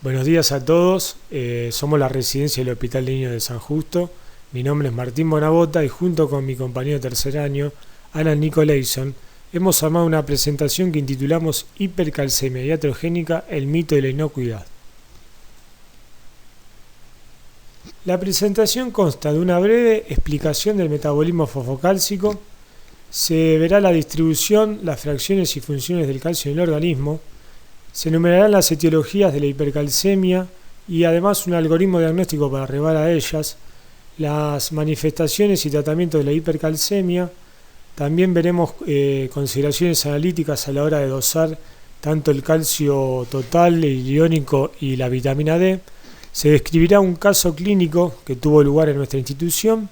Buenos días a todos, somos la residencia del Hospital de Niños de San Justo. Mi nombre es Martín Bonabota y junto con mi compañero de tercer año, Alan Nicolason, hemos armado una presentación que intitulamos Hipercalcemia iatrogénica, el mito de la inocuidad. La presentación consta de una breve explicación del metabolismo fosfocálcico. Se verá la distribución, las fracciones y funciones del calcio en el organismo. Se enumerarán las etiologías de la hipercalcemia y además un algoritmo diagnóstico para arribar a ellas, las manifestaciones y tratamientos de la hipercalcemia. También veremos consideraciones analíticas a la hora de dosar tanto el calcio total, el iónico y la vitamina D. Se describirá un caso clínico que tuvo lugar en nuestra institución.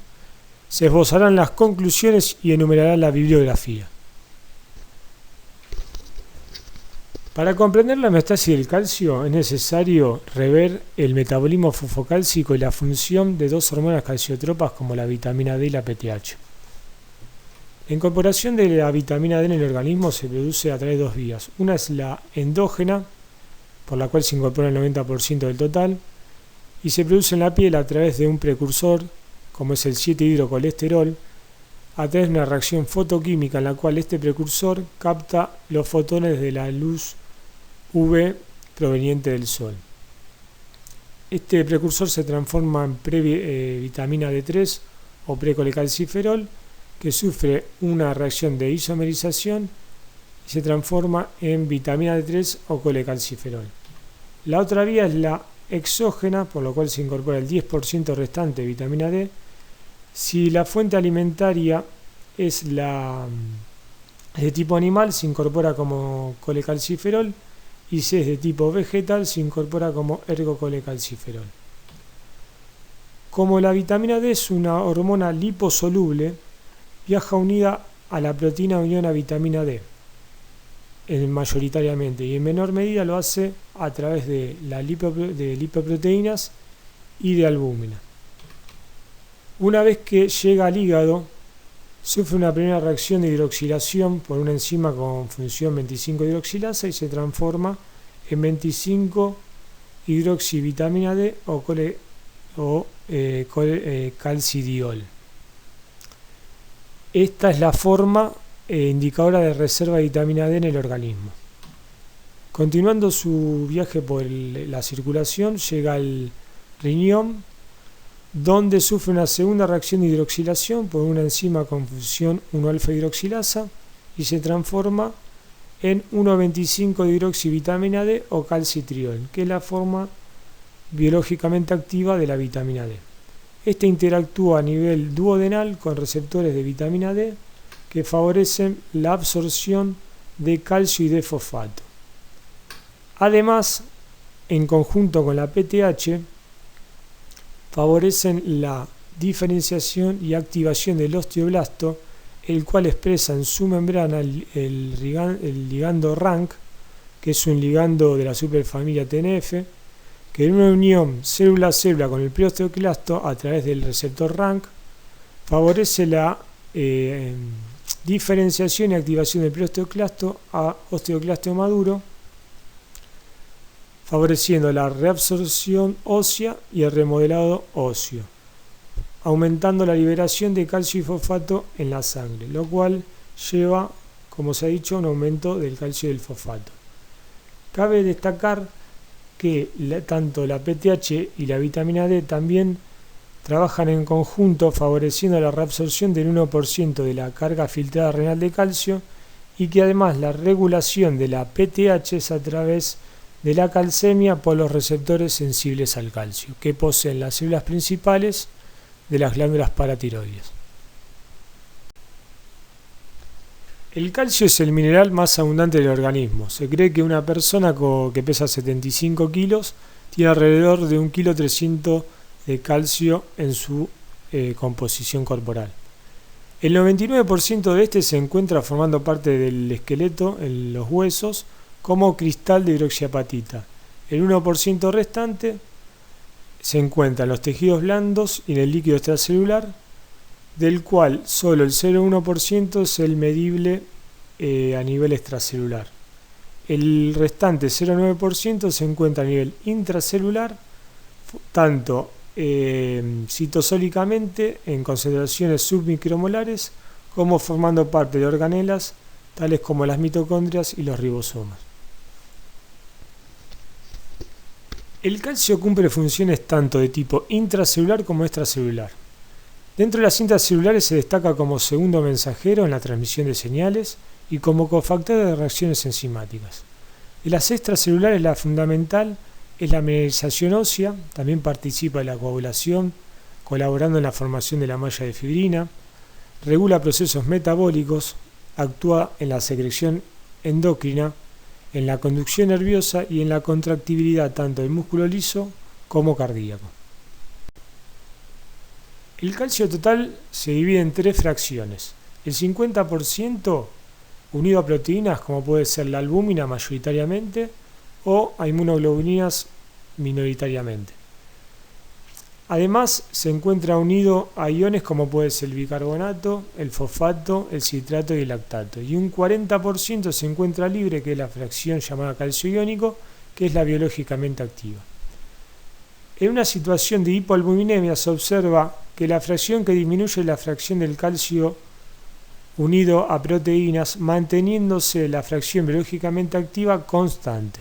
Se esbozarán las conclusiones y enumerará la bibliografía. Para comprender la homeostasis del calcio es necesario rever el metabolismo fosfocálcico y la función de dos hormonas calciotropas como la vitamina D y la PTH. La incorporación de la vitamina D en el organismo se produce a través de dos vías. Una es la endógena, por la cual se incorpora el 90% del total, y se produce en la piel a través de un precursor, como es el 7-hidrocolesterol, a través de una reacción fotoquímica en la cual este precursor capta los fotones de la luz UV proveniente del sol. Este precursor se transforma en vitamina D3 o precolecalciferol, que sufre una reacción de isomerización y se transforma en vitamina D3 o colecalciferol. La otra vía es la exógena, por lo cual se incorpora el 10% restante de vitamina D. Si la fuente alimentaria es de tipo animal, se incorpora como colecalciferol, y si es de tipo vegetal, se incorpora como ergocolecalciferol. Como la vitamina D es una hormona liposoluble, viaja unida a la proteína unión a vitamina D, mayoritariamente, y en menor medida lo hace a través de lipoproteínas y de albúmina. Una vez que llega al hígado, sufre una primera reacción de hidroxilación por una enzima con función 25-hidroxilasa y se transforma en 25-hidroxivitamina D o calcidiol. Esta es la forma indicadora de reserva de vitamina D en el organismo. Continuando su viaje por la circulación, llega al riñón, donde sufre una segunda reacción de hidroxilación por una enzima con función 1-alfa-hidroxilasa y se transforma en 1,25-hidroxivitamina D o calcitriol, que es la forma biológicamente activa de la vitamina D. Este interactúa a nivel duodenal con receptores de vitamina D que favorecen la absorción de calcio y de fosfato. Además, en conjunto con la PTH, favorecen la diferenciación y activación del osteoblasto, el cual expresa en su membrana el ligando RANK, que es un ligando de la superfamilia TNF, que en una unión célula a célula con el preosteoclasto a través del receptor RANK favorece la diferenciación y activación del preosteoclasto a osteoclasto maduro, favoreciendo la reabsorción ósea y el remodelado óseo, aumentando la liberación de calcio y fosfato en la sangre, lo cual lleva, como se ha dicho, a un aumento del calcio y del fosfato. Cabe destacar que tanto la PTH y la vitamina D también trabajan en conjunto favoreciendo la reabsorción del 1% de la carga filtrada renal de calcio y que además la regulación de la PTH es a través de la calcemia por los receptores sensibles al calcio, que poseen las células principales de las glándulas paratiroides. El calcio es el mineral más abundante del organismo. Se cree que una persona que pesa 75 kilos tiene alrededor de 1,3 kg de calcio en su composición corporal. El 99% de este se encuentra formando parte del esqueleto en los huesos, como cristal de hidroxiapatita. El 1% restante se encuentra en los tejidos blandos y en el líquido extracelular, del cual solo el 0,1% es el medible a nivel extracelular. El restante 0,9% se encuentra a nivel intracelular, tanto citosólicamente en concentraciones submicromolares como formando parte de organelas tales como las mitocondrias y los ribosomas. El calcio cumple funciones tanto de tipo intracelular como extracelular. Dentro de las intracelulares se destaca como segundo mensajero en la transmisión de señales y como cofactor de reacciones enzimáticas. En las extracelulares la fundamental es la mineralización ósea, también participa de la coagulación, colaborando en la formación de la malla de fibrina, regula procesos metabólicos, actúa en la secreción endocrina, en la conducción nerviosa y en la contractibilidad tanto del músculo liso como cardíaco. El calcio total se divide en tres fracciones. El 50% unido a proteínas como puede ser la albúmina mayoritariamente o a inmunoglobulinas minoritariamente. Además se encuentra unido a iones como puede ser el bicarbonato, el fosfato, el citrato y el lactato. Y un 40% se encuentra libre, que es la fracción llamada calcio iónico, que es la biológicamente activa. En una situación de hipoalbuminemia se observa que la fracción que disminuye es la fracción del calcio unido a proteínas, manteniéndose la fracción biológicamente activa constante.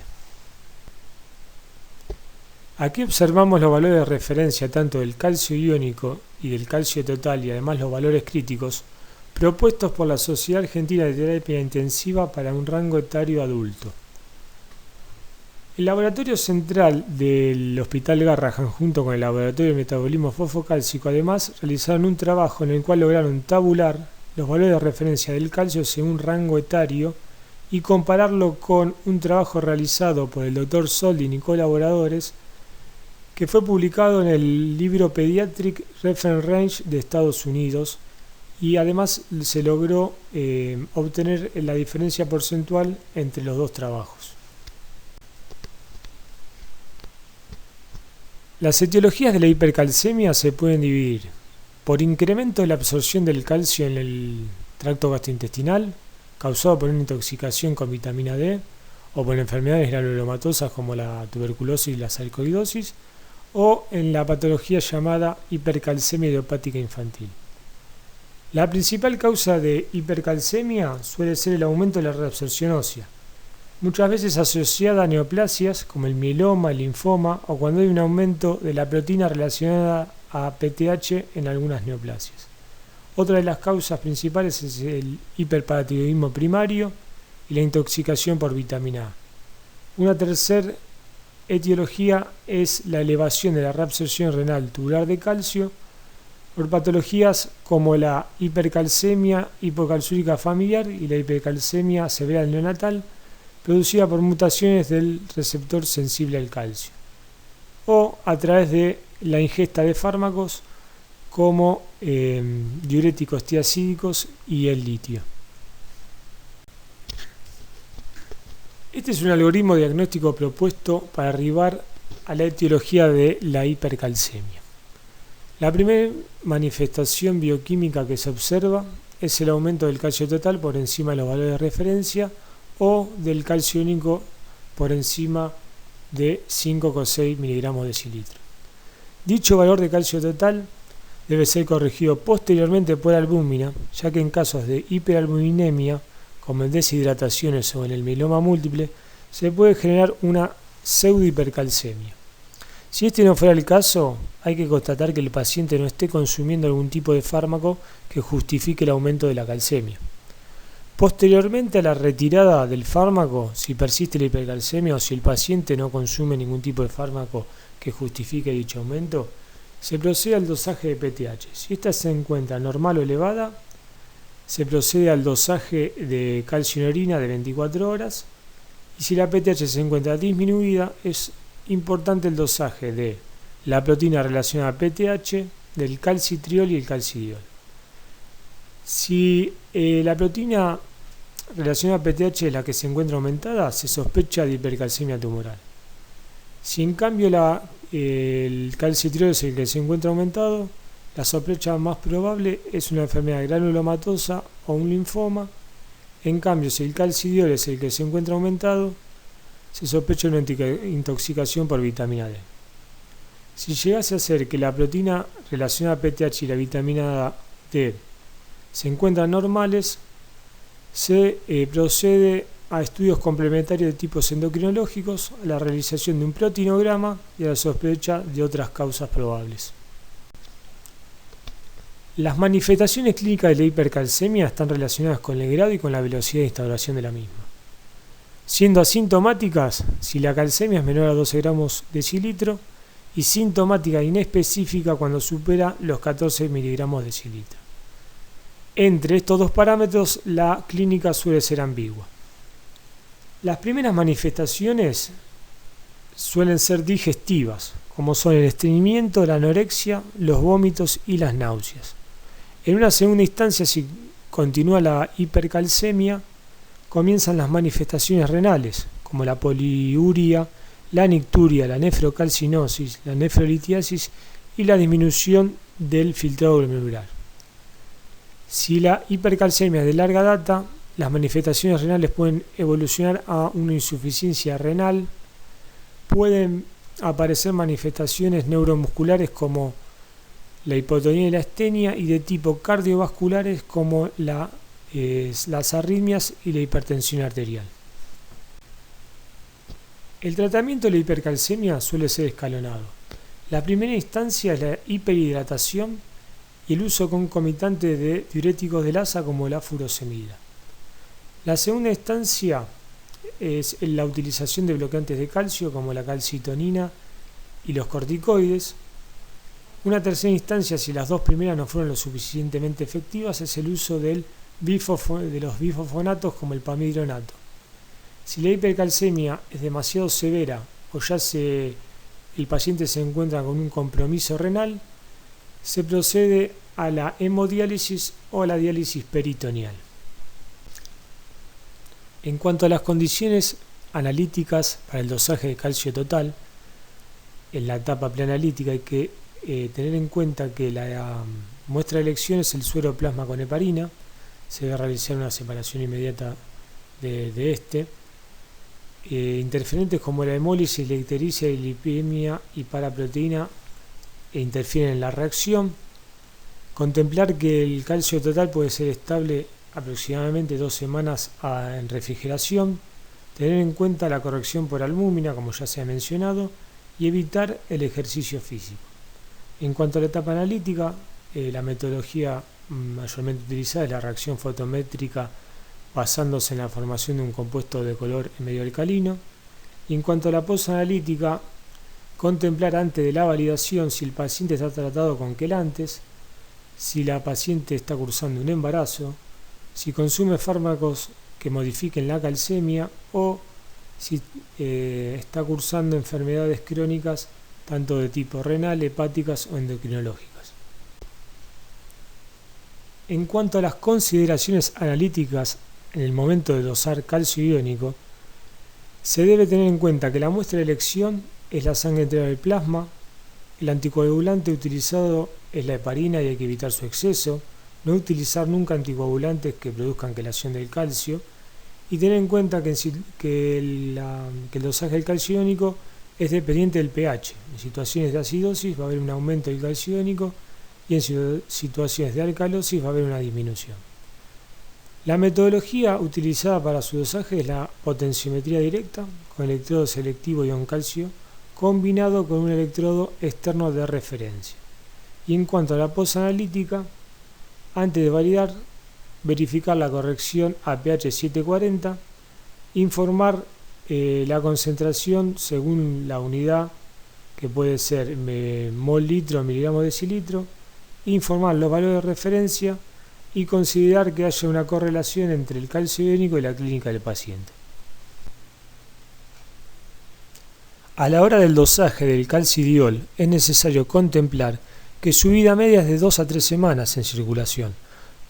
Aquí observamos los valores de referencia tanto del calcio iónico y del calcio total y además los valores críticos propuestos por la Sociedad Argentina de Terapia Intensiva para un rango etario adulto. El laboratorio central del Hospital Garrahan junto con el laboratorio de metabolismo fosfocálcico además realizaron un trabajo en el cual lograron tabular los valores de referencia del calcio según rango etario y compararlo con un trabajo realizado por el Dr. Soldin y colaboradores que fue publicado en el libro Pediatric Reference Range de Estados Unidos y además se logró obtener la diferencia porcentual entre los dos trabajos. Las etiologías de la hipercalcemia se pueden dividir por incremento de la absorción del calcio en el tracto gastrointestinal, causado por una intoxicación con vitamina D o por enfermedades granulomatosas como la tuberculosis y la sarcoidosis, o en la patología llamada hipercalcemia idiopática infantil. La principal causa de hipercalcemia suele ser el aumento de la reabsorción ósea, muchas veces asociada a neoplasias como el mieloma, el linfoma o cuando hay un aumento de la proteína relacionada a PTH en algunas neoplasias. Otra de las causas principales es el hiperparatiroidismo primario y la intoxicación por vitamina A. Una tercera etiología es la elevación de la reabsorción renal tubular de calcio por patologías como la hipercalcemia hipocalciúrica familiar y la hipercalcemia severa neonatal producida por mutaciones del receptor sensible al calcio o a través de la ingesta de fármacos como diuréticos tiacídicos y el litio. Este es un algoritmo diagnóstico propuesto para arribar a la etiología de la hipercalcemia. La primera manifestación bioquímica que se observa es el aumento del calcio total por encima de los valores de referencia o del calcio iónico por encima de 5,6 miligramos de decilitro. Dicho valor de calcio total debe ser corregido posteriormente por albúmina, ya que en casos de hiperalbuminemia como en deshidrataciones o en el mieloma múltiple, se puede generar una pseudohipercalcemia. Si este no fuera el caso, hay que constatar que el paciente no esté consumiendo algún tipo de fármaco que justifique el aumento de la calcemia. Posteriormente a la retirada del fármaco, si persiste la hipercalcemia o si el paciente no consume ningún tipo de fármaco que justifique dicho aumento, se procede al dosaje de PTH. Si ésta se encuentra normal o elevada, se procede al dosaje de calcio en orina de 24 horas y si la PTH se encuentra disminuida es importante el dosaje de la proteína relacionada a PTH, del calcitriol y el calcidiol. Si la proteína relacionada a PTH es la que se encuentra aumentada, se sospecha de hipercalcemia tumoral. Si en cambio el calcitriol es el que se encuentra aumentado, la sospecha más probable es una enfermedad granulomatosa o un linfoma. En cambio, si el calcidiol es el que se encuentra aumentado, se sospecha una intoxicación por vitamina D. Si llegase a ser que la proteína relacionada a PTH y la vitamina D se encuentran normales, se procede a estudios complementarios de tipos endocrinológicos, a la realización de un proteinograma y a la sospecha de otras causas probables. Las manifestaciones clínicas de la hipercalcemia están relacionadas con el grado y con la velocidad de instauración de la misma. Siendo asintomáticas si la calcemia es menor a 12 gramos decilitro y sintomática e inespecífica cuando supera los 14 miligramos decilitro. Entre estos dos parámetros, la clínica suele ser ambigua. Las primeras manifestaciones suelen ser digestivas, como son el estreñimiento, la anorexia, los vómitos y las náuseas. En una segunda instancia, si continúa la hipercalcemia, comienzan las manifestaciones renales, como la poliuria, la nicturia, la nefrocalcinosis, la nefrolitiasis y la disminución del filtrado glomerular. Si la hipercalcemia es de larga data, las manifestaciones renales pueden evolucionar a una insuficiencia renal, pueden aparecer manifestaciones neuromusculares como la hipotonía y la astenia y de tipo cardiovasculares como las arritmias y la hipertensión arterial. El tratamiento de la hipercalcemia suele ser escalonado. La primera instancia es la hiperhidratación y el uso concomitante de diuréticos de Lassa como la furosemida. La segunda instancia es la utilización de bloqueantes de calcio como la calcitonina y los corticoides. Una tercera instancia, si las dos primeras no fueron lo suficientemente efectivas, es el uso de los bifosfonatos como el pamidronato. Si la hipercalcemia es demasiado severa o ya el paciente se encuentra con un compromiso renal, se procede a la hemodiálisis o a la diálisis peritoneal. En cuanto a las condiciones analíticas para el dosaje de calcio total, en la etapa preanalítica hay que tener en cuenta que la muestra de elección es el suero plasma con heparina. Se debe realizar una separación inmediata de este. Interferentes como la hemólisis, la ictericia y lipemia y paraproteína interfieren en la reacción. Contemplar que el calcio total puede ser estable aproximadamente 2 semanas en refrigeración. Tener en cuenta la corrección por albúmina, como ya se ha mencionado, y evitar el ejercicio físico. En cuanto a la etapa analítica, la metodología mayormente utilizada es la reacción fotométrica basándose en la formación de un compuesto de color medio alcalino. Y en cuanto a la posanalítica, contemplar antes de la validación si el paciente está tratado con quelantes, si la paciente está cursando un embarazo, si consume fármacos que modifiquen la calcemia o si está cursando enfermedades crónicas tanto de tipo renal, hepáticas o endocrinológicas. En cuanto a las consideraciones analíticas en el momento de dosar calcio iónico, se debe tener en cuenta que la muestra de elección es la sangre entera del plasma, el anticoagulante utilizado es la heparina y hay que evitar su exceso, no utilizar nunca anticoagulantes que produzcan quelación del calcio y tener en cuenta que el dosaje del calcio iónico es dependiente del pH. En situaciones de acidosis va a haber un aumento del calcio iónico y en situaciones de alcalosis va a haber una disminución. La metodología utilizada para su dosaje es la potenciometría directa con electrodo selectivo ion calcio combinado con un electrodo externo de referencia. Y en cuanto a la posanalítica, antes de validar, verificar la corrección a pH 740, informar la concentración según la unidad, que puede ser mol litro o miligramos decilitro, informar los valores de referencia y considerar que haya una correlación entre el calcio iónico y la clínica del paciente. A la hora del dosaje del calcidiol es necesario contemplar que su vida media es de 2 a 3 semanas en circulación,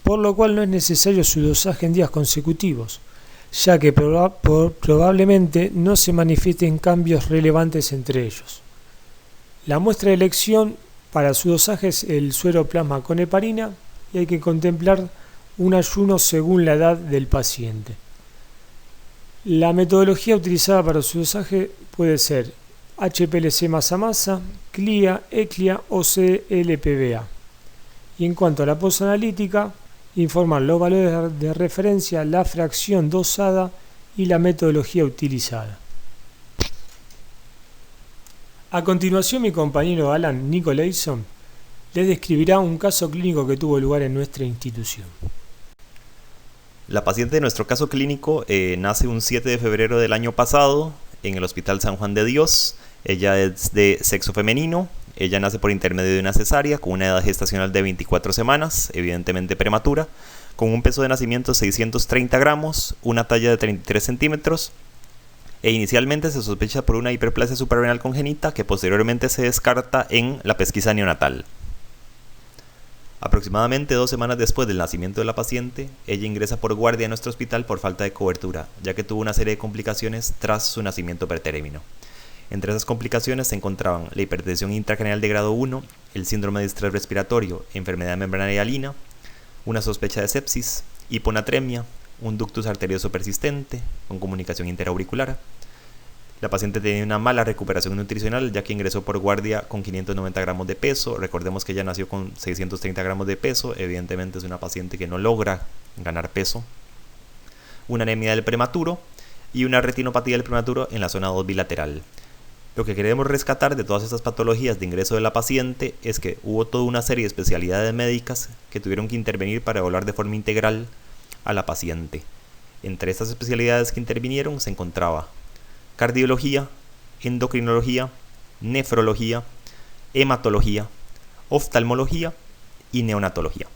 por lo cual no es necesario su dosaje en días consecutivos, ya que probablemente no se manifiesten cambios relevantes entre ellos. La muestra de elección para su dosaje es el suero plasma con heparina y hay que contemplar un ayuno según la edad del paciente. La metodología utilizada para su dosaje puede ser HPLC masa masa, CLIA, ECLIA o CLPBA. Y en cuanto a la posanalítica, informar los valores de referencia, la fracción dosada y la metodología utilizada. A continuación, mi compañero Alan Nicolason les describirá un caso clínico que tuvo lugar en nuestra institución. La paciente de nuestro caso clínico nace un 7 de febrero del año pasado en el Hospital San Juan de Dios. Ella es de sexo femenino. Ella nace por intermedio de una cesárea con una edad gestacional de 24 semanas, evidentemente prematura, con un peso de nacimiento de 630 gramos, una talla de 33 centímetros, e inicialmente se sospecha por una hiperplasia suprarrenal congénita que posteriormente se descarta en la pesquisa neonatal. Aproximadamente 2 semanas después del nacimiento de la paciente, ella ingresa por guardia a nuestro hospital por falta de cobertura, ya que tuvo una serie de complicaciones tras su nacimiento pretérmino. Entre esas complicaciones se encontraban la hipertensión intracraneal de grado 1, el síndrome de estrés respiratorio, enfermedad membranaria hialina, una sospecha de sepsis, hiponatremia, un ductus arterioso persistente con comunicación interauricular. La paciente tenía una mala recuperación nutricional, ya que ingresó por guardia con 590 gramos de peso. Recordemos que ella nació con 630 gramos de peso. Evidentemente es una paciente que no logra ganar peso. Una anemia del prematuro y una retinopatía del prematuro en la zona 2 bilateral. Lo que queremos rescatar de todas estas patologías de ingreso de la paciente es que hubo toda una serie de especialidades médicas que tuvieron que intervenir para evaluar de forma integral a la paciente. Entre estas especialidades que intervinieron se encontraba cardiología, endocrinología, nefrología, hematología, oftalmología y neonatología.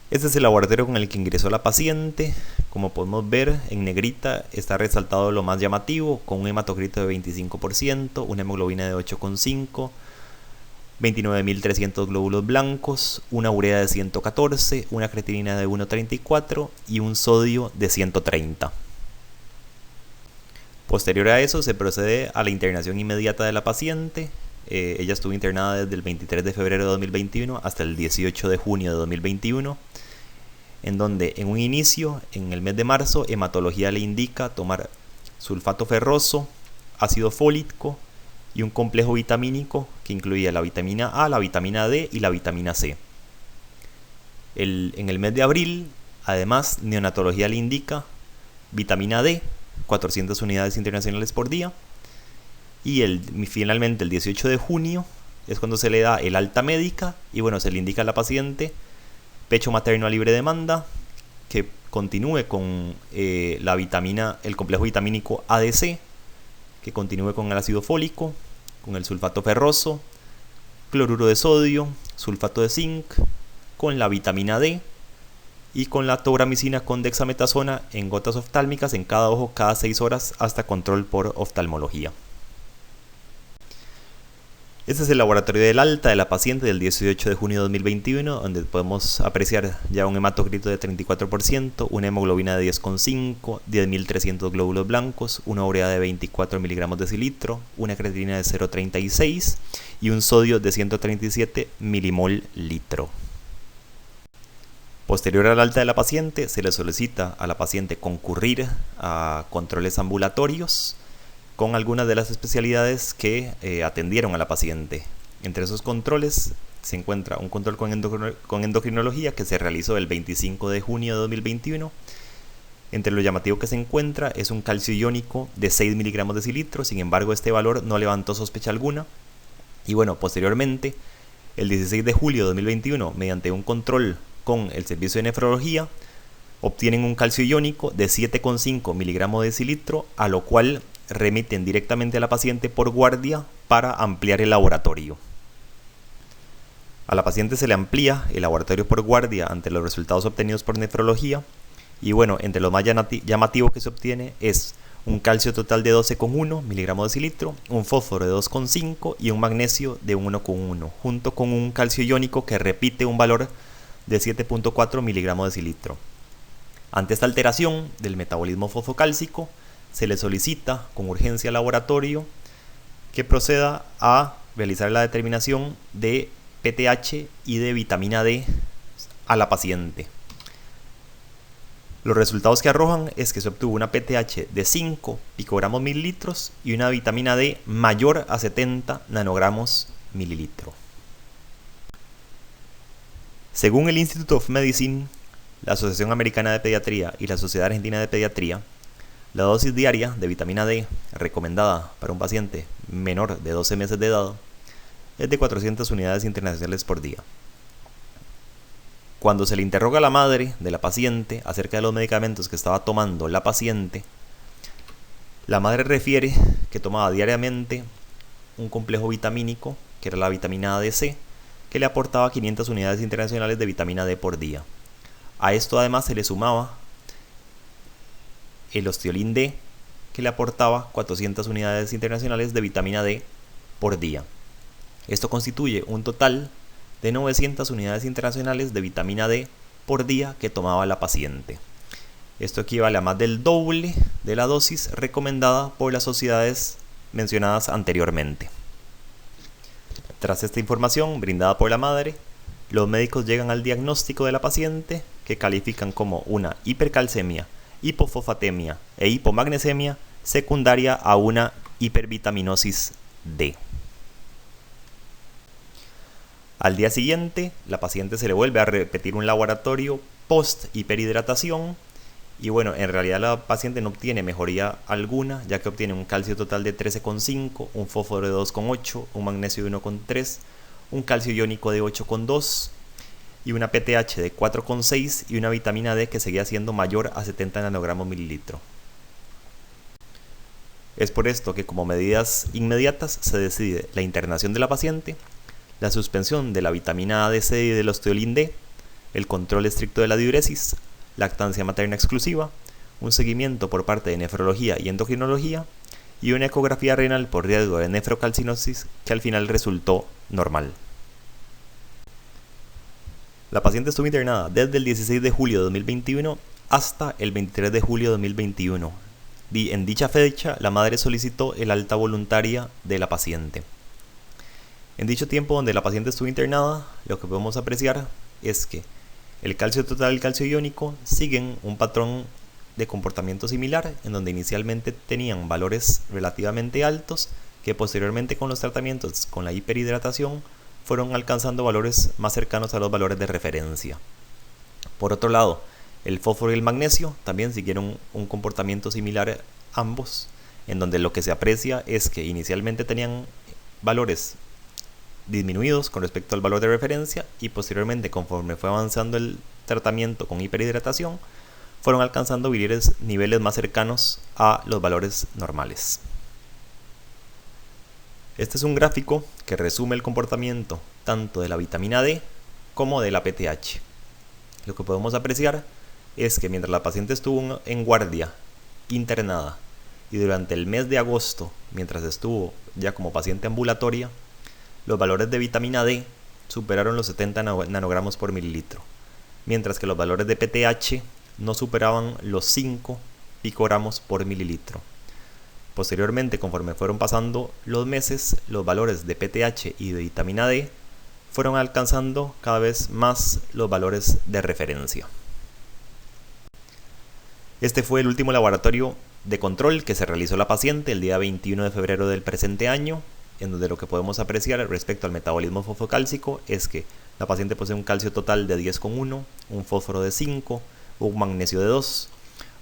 Este es el laboratorio con el que ingresó la paciente. Como podemos ver, en negrita está resaltado lo más llamativo, con un hematocrito de 25%, una hemoglobina de 8,5, 29.300 glóbulos blancos, una urea de 114, una creatinina de 1,34 y un sodio de 130. Posterior a eso se procede a la internación inmediata de la paciente. Ella estuvo internada desde el 23 de febrero de 2021 hasta el 18 de junio de 2021, en donde en un inicio, en el mes de marzo, hematología le indica tomar sulfato ferroso, ácido fólico y un complejo vitamínico que incluía la vitamina A, la vitamina D y la vitamina C. En el mes de abril, además, neonatología le indica vitamina D, 400 unidades internacionales por día. Y finalmente el 18 de junio es cuando se le da el alta médica y bueno, se le indica a la paciente pecho materno a libre demanda, que continúe con el complejo vitamínico ADC, que continúe con el ácido fólico, con el sulfato ferroso, cloruro de sodio, sulfato de zinc, con la vitamina D y con la tobramicina con dexametasona en gotas oftálmicas en cada ojo cada 6 horas hasta control por oftalmología. Este es el laboratorio del alta de la paciente del 18 de junio de 2021, donde podemos apreciar ya un hematocrito de 34%, una hemoglobina de 10,5, 10.300 glóbulos blancos, una urea de 24 miligramos de decilitro, una creatinina de 0,36 y un sodio de 137 milimol litro. Posterior al alta de la paciente, se le solicita a la paciente concurrir a controles ambulatorios con algunas de las especialidades que atendieron a la paciente. Entre esos controles se encuentra un control con endocrinología que se realizó el 25 de junio de 2021. Entre lo llamativo que se encuentra es un calcio iónico de 6 miligramos de decilitro. Sin embargo, este valor no levantó sospecha alguna. Y bueno, posteriormente, el 16 de julio de 2021, mediante un control con el servicio de nefrología, obtienen un calcio iónico de 7,5 miligramos de decilitro, a lo cual remiten directamente a la paciente por guardia para ampliar el laboratorio. A la paciente se le amplía el laboratorio por guardia ante los resultados obtenidos por nefrología y bueno, entre lo más llamativo que se obtiene es un calcio total de 12,1 miligramos de decilitro, un fósforo de 2,5 y un magnesio de 1,1, junto con un calcio iónico que repite un valor de 7,4 miligramos de decilitro. Ante esta alteración del metabolismo fosfocálcico, se le solicita con urgencia al laboratorio que proceda a realizar la determinación de PTH y de vitamina D a la paciente. Los resultados que arrojan es que se obtuvo una PTH de 5 picogramos mililitros y una vitamina D mayor a 70 nanogramos mililitro. Según el Institute of Medicine, la Asociación Americana de Pediatría y la Sociedad Argentina de Pediatría, la dosis diaria de vitamina D recomendada para un paciente menor de 12 meses de edad es de 400 unidades internacionales por día. Cuando se le interroga a la madre de la paciente acerca de los medicamentos que estaba tomando la paciente, la madre refiere que tomaba diariamente un complejo vitamínico, que era la vitamina DC, que le aportaba 500 unidades internacionales de vitamina D por día. A esto además se le sumaba el osteolin D, que le aportaba 400 unidades internacionales de vitamina D por día. Esto constituye un total de 900 unidades internacionales de vitamina D por día que tomaba la paciente. Esto equivale a más del doble de la dosis recomendada por las sociedades mencionadas anteriormente. Tras esta información brindada por la madre, los médicos llegan al diagnóstico de la paciente, que califican como una hipercalcemia, hipofosfatemia e hipomagnesemia secundaria a una hipervitaminosis D. Al día siguiente, la paciente se le vuelve a repetir un laboratorio post hiperhidratación y bueno, en realidad la paciente no obtiene mejoría alguna, ya que obtiene un calcio total de 13,5, un fósforo de 2,8, un magnesio de 1,3, un calcio iónico de 8,2 y una PTH de 4,6 y una vitamina D que seguía siendo mayor a 70 nanogramos mililitro. Es por esto que como medidas inmediatas se decide la internación de la paciente, la suspensión de la vitamina A, D, C y del osteolin D, el control estricto de la diuresis, lactancia materna exclusiva, un seguimiento por parte de nefrología y endocrinología y una ecografía renal por riesgo de nefrocalcinosis que al final resultó normal. La paciente estuvo internada desde el 16 de julio de 2021 hasta el 23 de julio de 2021. En dicha fecha, la madre solicitó el alta voluntaria de la paciente. En dicho tiempo donde la paciente estuvo internada, lo que podemos apreciar es que el calcio total y el calcio iónico siguen un patrón de comportamiento similar, en donde inicialmente tenían valores relativamente altos, que posteriormente con los tratamientos con la hiperhidratación fueron alcanzando valores más cercanos a los valores de referencia. Por otro lado, el fósforo y el magnesio también siguieron un comportamiento similar ambos, en donde lo que se aprecia es que inicialmente tenían valores disminuidos con respecto al valor de referencia y posteriormente, conforme fue avanzando el tratamiento con hiperhidratación, fueron alcanzando niveles más cercanos a los valores normales. Este es un gráfico que resume el comportamiento tanto de la vitamina D como de la PTH. Lo que podemos apreciar es que mientras la paciente estuvo en guardia internada y durante el mes de agosto, mientras estuvo ya como paciente ambulatoria, los valores de vitamina D superaron los 70 nanogramos por mililitro, mientras que los valores de PTH no superaban los 5 picogramos por mililitro. Posteriormente, conforme fueron pasando los meses, los valores de PTH y de vitamina D fueron alcanzando cada vez más los valores de referencia. Este fue el último laboratorio de control que se realizó la paciente el día 21 de febrero del presente año, en donde lo que podemos apreciar respecto al metabolismo fosfocálcico es que la paciente posee un calcio total de 10,1, un fósforo de 5, un magnesio de 2,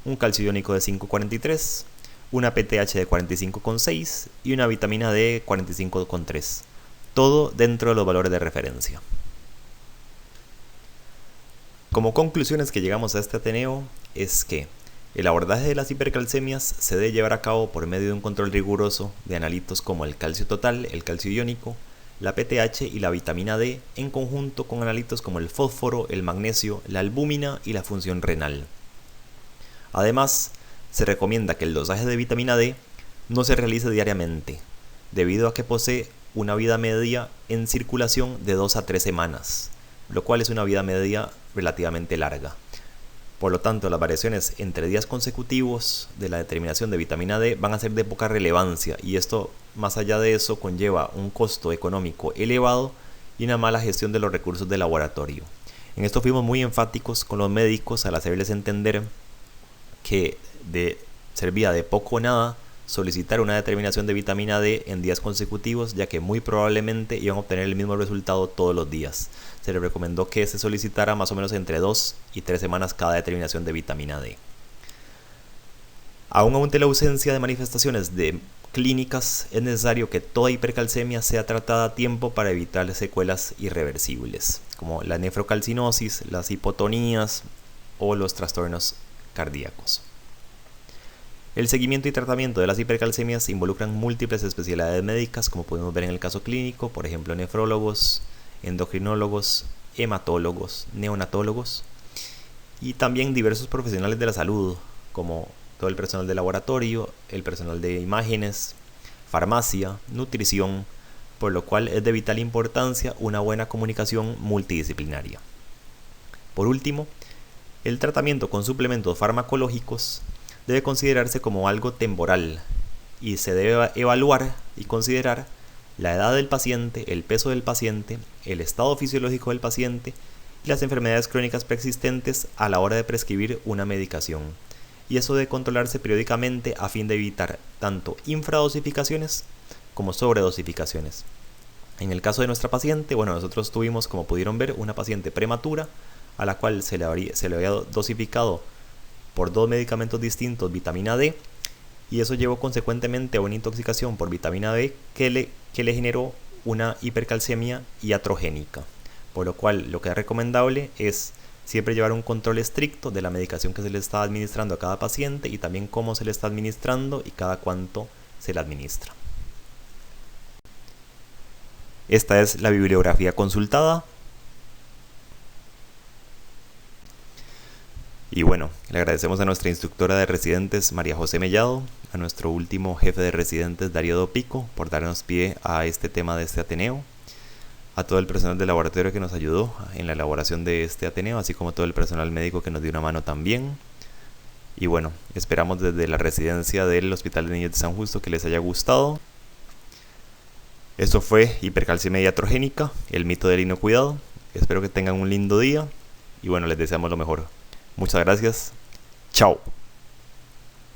un calcio iónico de 5,43, una PTH de 45,6 y una vitamina D de 45,3, todo dentro de los valores de referencia. Como conclusiones que llegamos a este Ateneo es que el abordaje de las hipercalcemias se debe llevar a cabo por medio de un control riguroso de analitos como el calcio total, el calcio iónico, la PTH y la vitamina D, en conjunto con analitos como el fósforo, el magnesio, la albúmina y la función renal. Además, se recomienda que el dosaje de vitamina D no se realice diariamente, debido a que posee una vida media en circulación de 2 a 3 semanas, lo cual es una vida media relativamente larga. Por lo tanto, las variaciones entre días consecutivos de la determinación de vitamina D van a ser de poca relevancia, y esto, más allá de eso, conlleva un costo económico elevado y una mala gestión de los recursos de laboratorio. En esto fuimos muy enfáticos con los médicos al hacerles entender que servía de poco o nada solicitar una determinación de vitamina D en días consecutivos, ya que muy probablemente iban a obtener el mismo resultado todos los días. Se les recomendó que se solicitara más o menos entre 2 y 3 semanas cada determinación de vitamina D. Aún ante la ausencia de manifestaciones clínicas, es necesario que toda hipercalcemia sea tratada a tiempo para evitar secuelas irreversibles, como la nefrocalcinosis, las hipotonías o los trastornos cardíacos. El seguimiento y tratamiento de las hipercalcemias involucran múltiples especialidades médicas, como podemos ver en el caso clínico, por ejemplo, nefrólogos, endocrinólogos, hematólogos, neonatólogos y también diversos profesionales de la salud, como todo el personal de laboratorio, el personal de imágenes, farmacia, nutrición, por lo cual es de vital importancia una buena comunicación multidisciplinaria. Por último, el tratamiento con suplementos farmacológicos debe considerarse como algo temporal y se debe evaluar y considerar la edad del paciente, el peso del paciente, el estado fisiológico del paciente y las enfermedades crónicas preexistentes a la hora de prescribir una medicación. Y eso debe controlarse periódicamente a fin de evitar tanto infradosificaciones como sobredosificaciones. En el caso de nuestra paciente, nosotros tuvimos, como pudieron ver, una paciente prematura a la cual se le había dosificado por 2 medicamentos distintos vitamina D, y eso llevó consecuentemente a una intoxicación por vitamina D que le generó una hipercalcemia iatrogénica, por lo cual lo que es recomendable es siempre llevar un control estricto de la medicación que se le está administrando a cada paciente y también cómo se le está administrando y cada cuánto se le administra. Esta es la bibliografía consultada. Y le agradecemos a nuestra instructora de residentes María José Mellado, a nuestro último jefe de residentes Darío Dopico por darnos pie a este tema de este Ateneo, a todo el personal del laboratorio que nos ayudó en la elaboración de este Ateneo, así como todo el personal médico que nos dio una mano también. Y esperamos desde la residencia del Hospital de Niños de San Justo que les haya gustado. Esto fue hipercalcemia iatrogénica, el mito del inocuidado. Espero que tengan un lindo día y les deseamos lo mejor. Muchas gracias. Chao.